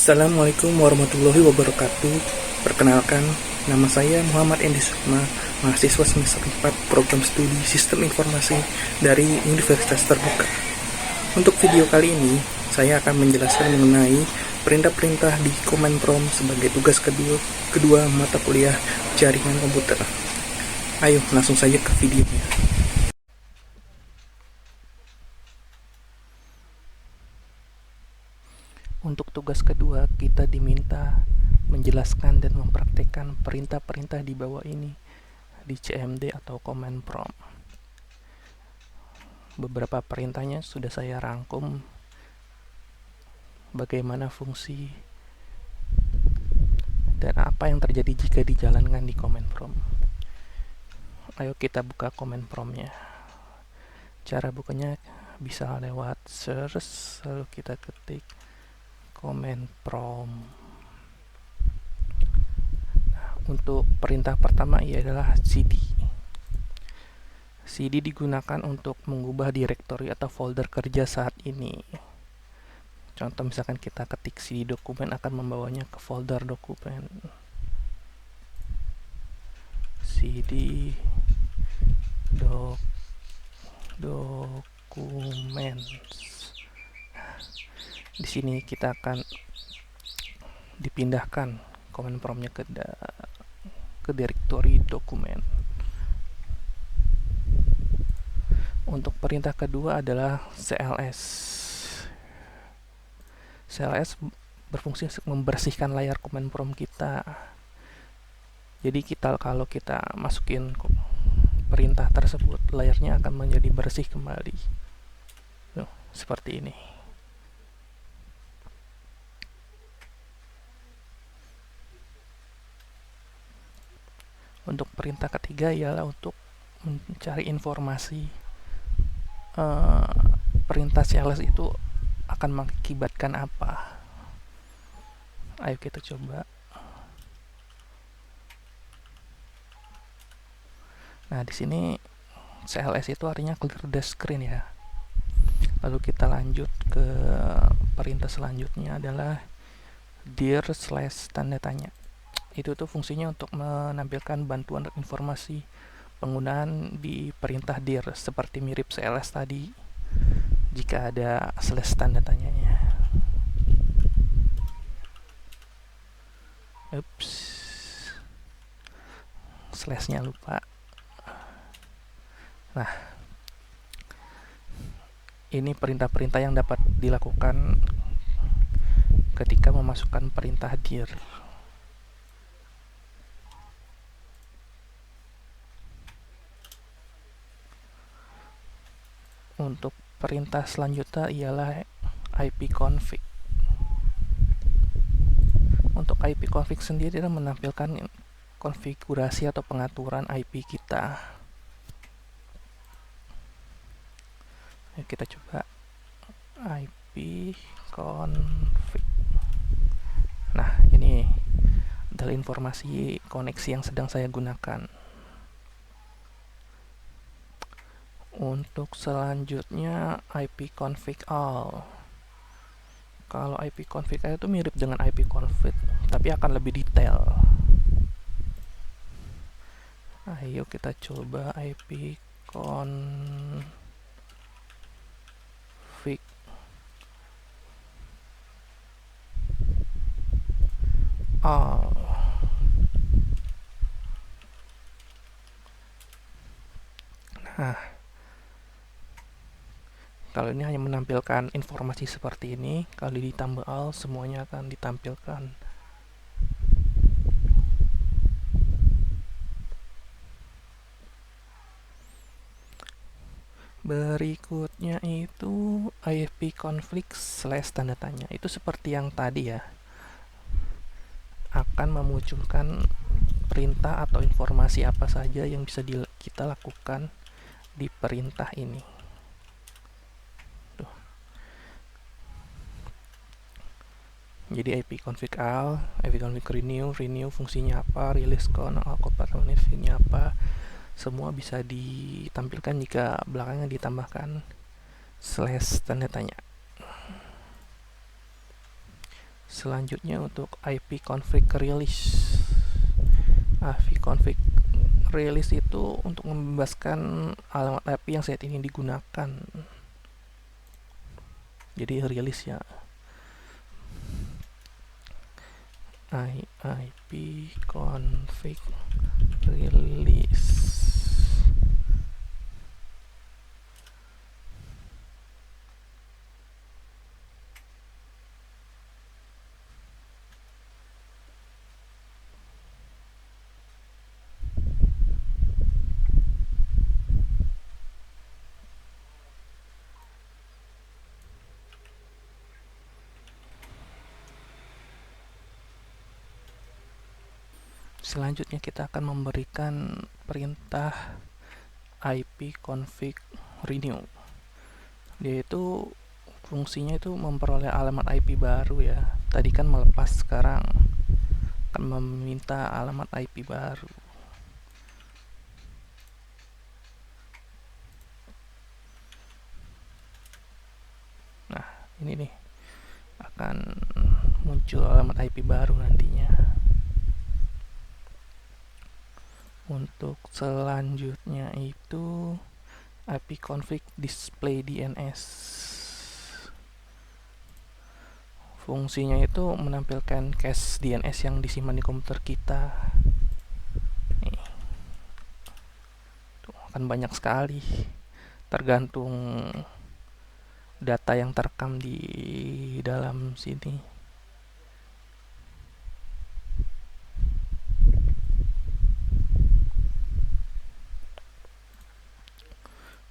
Assalamualaikum warahmatullahi wabarakatuh. Perkenalkan, nama saya Muhammad Endi Sukma, mahasiswa semester 4 program studi Sistem Informasi dari Universitas Terbuka. Untuk video kali ini, saya akan menjelaskan mengenai perintah-perintah di Command Prompt sebagai tugas kedua mata kuliah jaringan komputer. Ayo langsung saja ke videonya. Untuk tugas kedua, kita diminta menjelaskan dan mempraktekkan perintah-perintah di bawah ini di CMD atau Command Prompt. Beberapa perintahnya sudah saya rangkum, bagaimana fungsi dan apa yang terjadi jika dijalankan di Command Prompt. Ayo kita buka Command Prompt-nya. Cara bukanya bisa lewat search, lalu kita ketik Command Prompt. Nah, untuk perintah pertama ialah cd. cd digunakan untuk mengubah direktori atau folder kerja saat ini. Contoh misalkan kita ketik cd dokumen akan membawanya ke folder dokumen. cd dokumen. Di sini kita akan dipindahkan command prompt-nya ke direktori dokumen. Untuk perintah kedua adalah cls. cls berfungsi untuk membersihkan layar command prompt kita. Jadi kalau kita masukin perintah tersebut, layarnya akan menjadi bersih kembali. Seperti ini. Untuk perintah ketiga ialah untuk mencari informasi. Perintah cls itu akan mengakibatkan apa? Ayo kita coba. Nah, di sini cls itu artinya clear the screen ya. Lalu kita lanjut ke perintah selanjutnya adalah dir / tanda tanya. Itu tuh fungsinya untuk menampilkan bantuan dan informasi penggunaan di perintah dir, seperti mirip cls tadi jika ada / tanda tanyanya. Slashnya lupa. Nah, ini perintah-perintah yang dapat dilakukan ketika memasukkan perintah dir. Untuk perintah selanjutnya ialah ipconfig. Untuk ipconfig sendiri adalah menampilkan konfigurasi atau pengaturan IP kita. Ayo kita coba ipconfig. Nah, ini adalah informasi koneksi yang sedang saya gunakan. Untuk selanjutnya ipconfig all. Kalau ipconfig all itu mirip dengan ipconfig, tapi akan lebih detail. Ayo kita coba ipconfig all. Nah, kalau ini hanya menampilkan informasi seperti ini, kalau ditambah all semuanya akan ditampilkan. Berikutnya itu ipconfig / tanda tanya. Itu seperti yang tadi ya, akan memunculkan perintah atau informasi apa saja yang bisa kita lakukan di perintah ini. Jadi ipconfig all, ipconfig renew fungsinya apa, release con, fungsinya apa, semua bisa ditampilkan jika belakangnya ditambahkan / tanda tanya. Selanjutnya untuk IP config release. IP config release itu untuk membebaskan alamat IP yang saat ini digunakan. Jadi release ya. IP config release. Selanjutnya kita akan memberikan perintah IP config renew. Dia itu fungsinya itu memperoleh alamat IP baru ya. Tadi kan melepas, sekarang akan meminta alamat IP baru. Nah, ini nih akan muncul alamat IP baru nantinya. Untuk selanjutnya itu IP config display DNS. Fungsinya itu menampilkan cache DNS yang disimpan di komputer kita. Nih. Tuh, akan banyak sekali, tergantung data yang terekam di dalam sini.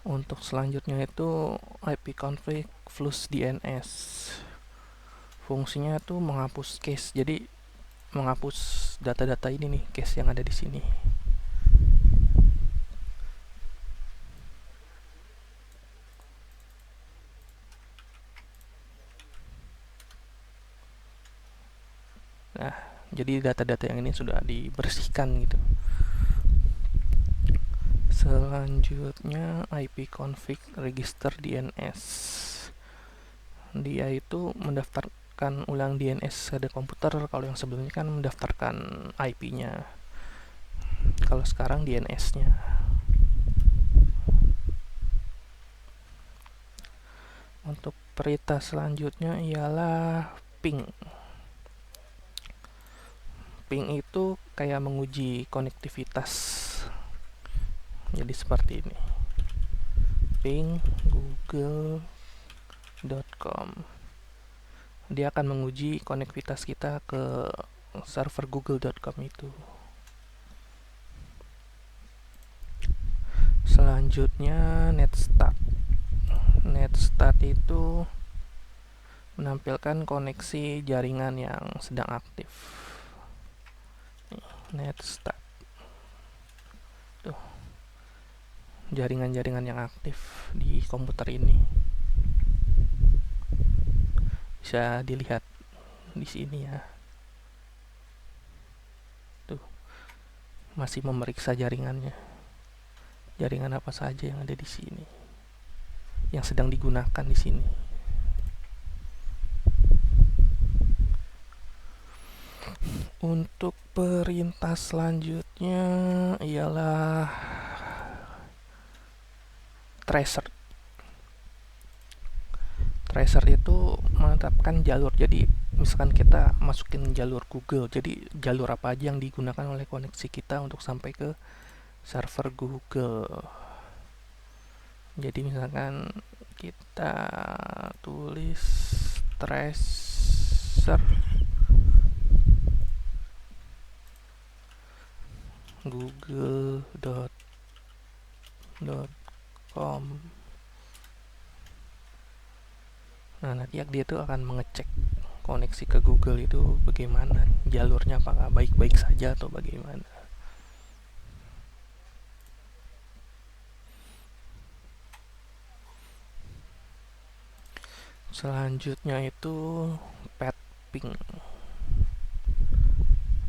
Untuk selanjutnya itu IP config flush DNS. Fungsinya itu menghapus cache. Jadi menghapus data-data ini nih, cache yang ada di sini. Nah, jadi data-data yang ini sudah dibersihkan gitu. Selanjutnya IP config register DNS. Dia itu mendaftarkan ulang DNS pada komputer. Kalau yang sebelumnya kan mendaftarkan IP-nya, kalau sekarang DNS-nya. Untuk perintah selanjutnya ialah ping. Ping itu kayak menguji konektivitas. Jadi seperti ini. Ping google.com. Dia akan menguji konektivitas kita ke server google.com itu. Selanjutnya netstart. Netstart itu menampilkan koneksi jaringan yang sedang aktif. Netstart. Tuh, jaringan-jaringan yang aktif di komputer ini bisa dilihat di sini ya. Tuh, masih memeriksa jaringannya. Jaringan apa saja yang ada di sini, yang sedang digunakan di sini. Untuk perintah selanjutnya ialah tracer. Tracer itu menetapkan jalur. Jadi misalkan kita masukin jalur Google, jadi jalur apa aja yang digunakan oleh koneksi kita untuk sampai ke server Google. Jadi misalkan kita tulis tracer google.com. Nah, nanti dia tuh akan mengecek koneksi ke Google itu bagaimana, jalurnya apakah baik-baik saja atau bagaimana. Selanjutnya itu pet ping.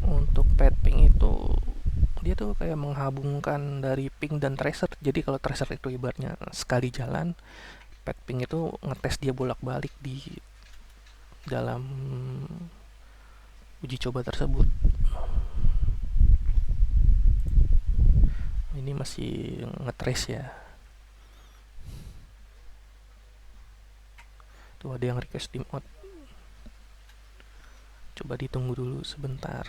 Untuk pet ping itu dia tuh kayak menghubungkan dari ping dan tracer. Jadi kalau tracer itu ibaratnya sekali jalan, pet ping itu ngetes dia bolak-balik di dalam uji coba tersebut. Ini masih ngetrace ya. Tuh ada yang request timeout. Coba ditunggu dulu sebentar.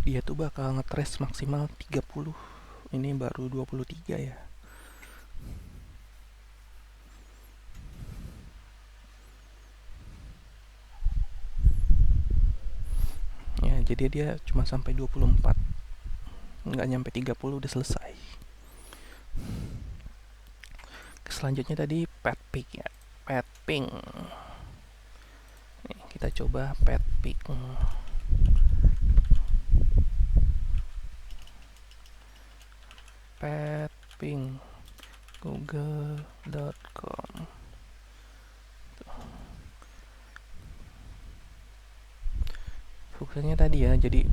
Dia tuh bakal ngetrace maksimal 30. Ini baru 23 ya. Ya, jadi dia cuma sampai 24. Nggak nyampe 30 udah selesai. Selanjutnya tadi pet pick ya. Pet ping. Nih, kita coba pet pick. Pet ping google.com. Fungsinya tadi ya, jadi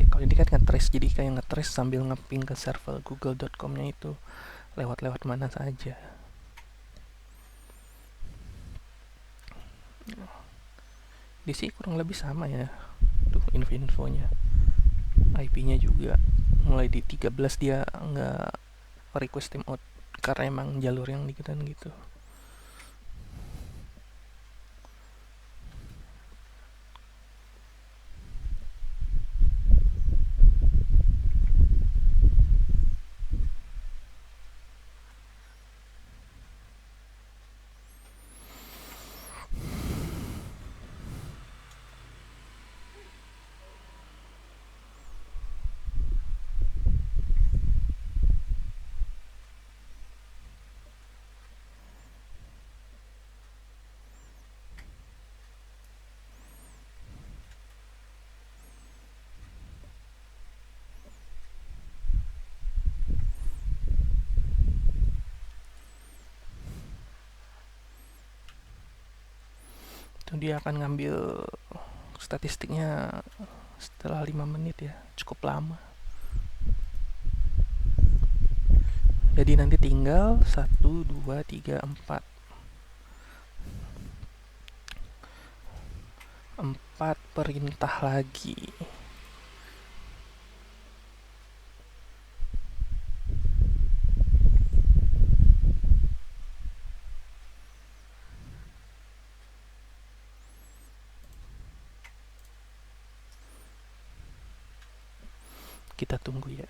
kalau ini kan ngetrace, jadi kayak ngetrace sambil ngeping ke server google.com-nya itu lewat mana saja. Di sini kurang lebih sama ya. Tuh info-infonya. IP-nya juga mulai di 13 dia nggak request timeout karena emang jalur yang dikitan gitu. Itu dia akan ngambil statistiknya setelah 5 menit ya, cukup lama. Jadi nanti tinggal 1, 2, 3, 4 perintah lagi. Kita tunggu ya.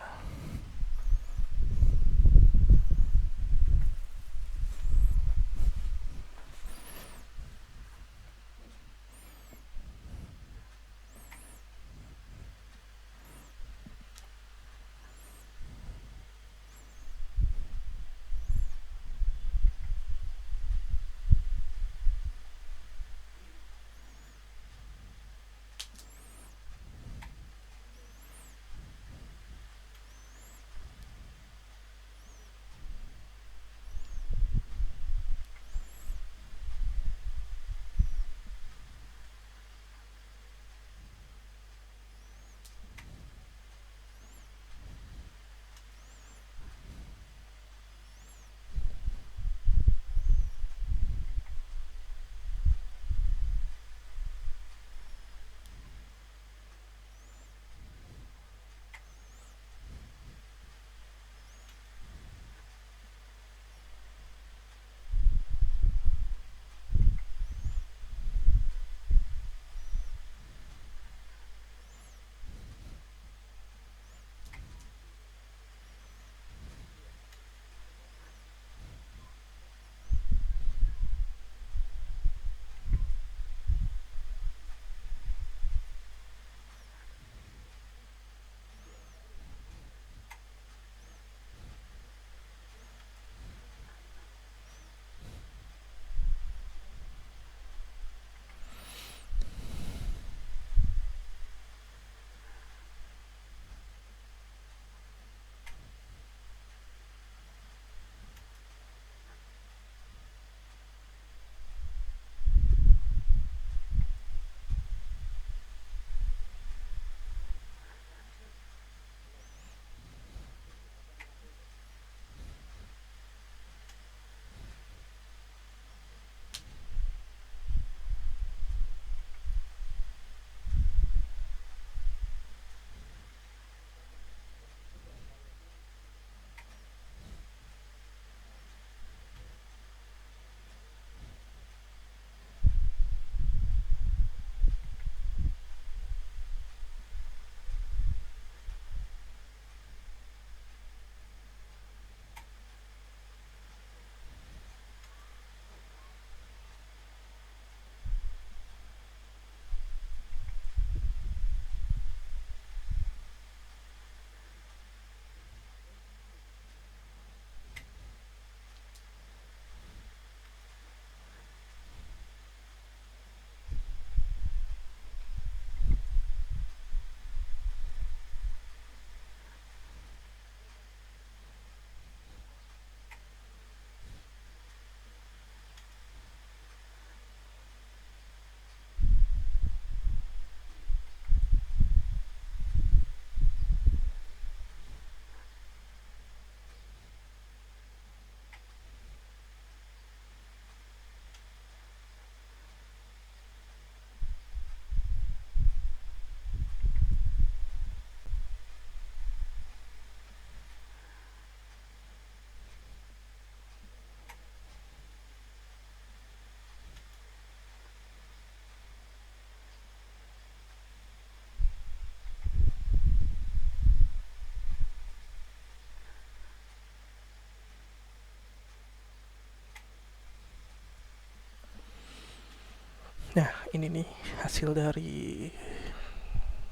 Nah, ini nih hasil dari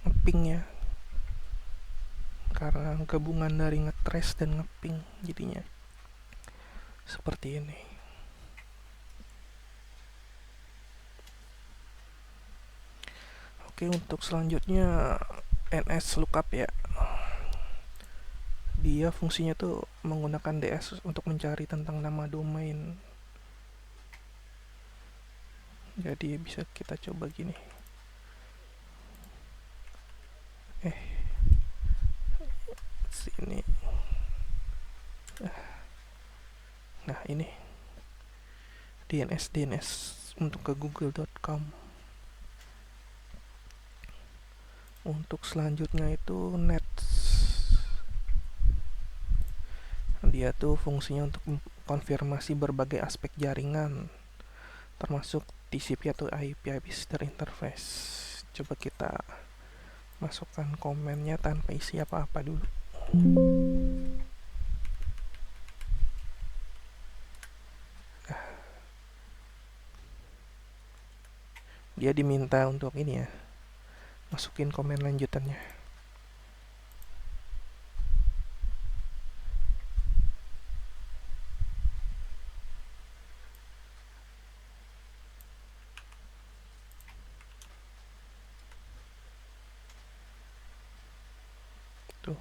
ngeping ya, karena gabungan dari ngetrace dan ngeping, jadinya seperti ini. Oke, untuk selanjutnya NS lookup ya. Dia fungsinya tuh menggunakan DS untuk mencari tentang nama domain. Jadi bisa kita coba gini. Sini. Nah, ini DNS untuk ke google.com. Untuk selanjutnya itu Nets. Dia tuh fungsinya untuk konfirmasi berbagai aspek jaringan, termasuk TCP atau IP Visitor Interface. Coba kita masukkan komennya tanpa isi apa-apa dulu. Dia diminta untuk ini ya, masukin komen lanjutannya. Tuh.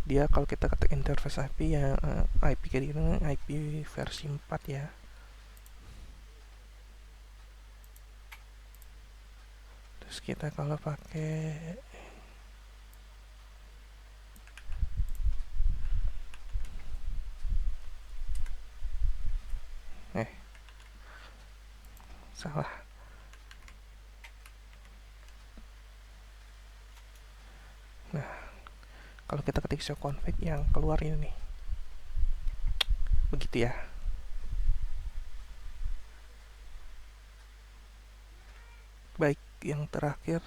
Dia kalau kita ketik interface IP ya, IP kayak gini, IP versi 4 ya. Terus kita kalau pakai salah. Nah, kalau kita ketik show config yang keluar ini nih. Begitu ya. Baik, yang terakhir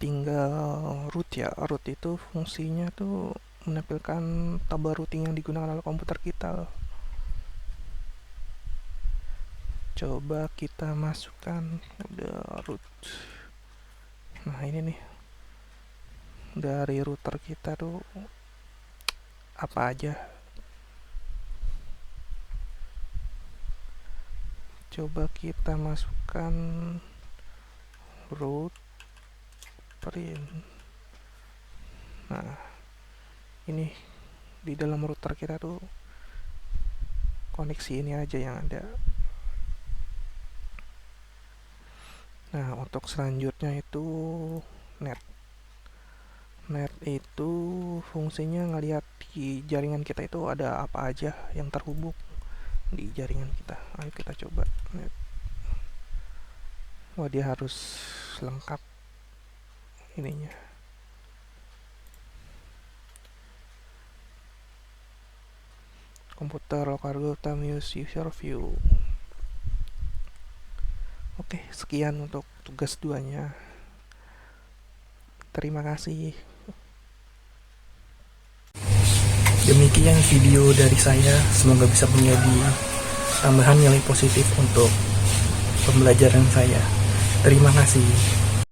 tinggal root ya. Root itu fungsinya tuh menampilkan tabel routing yang digunakan oleh komputer kita. Coba kita masukkan udah root. Nah, ini nih dari router kita tuh apa aja. Coba kita masukkan root print. Nah, ini di dalam router kita tuh koneksi ini aja yang ada. Nah, untuk selanjutnya itu net. Net itu fungsinya ngelihat di jaringan kita itu ada apa aja yang terhubung di jaringan kita. Ayo kita coba net. Wah, dia harus lengkap ininya. Komputer local use user view. Oke, sekian untuk tugas 2-nya. Terima kasih. Demikian video dari saya, semoga bisa menjadi tambahan nilai positif untuk pembelajaran saya. Terima kasih.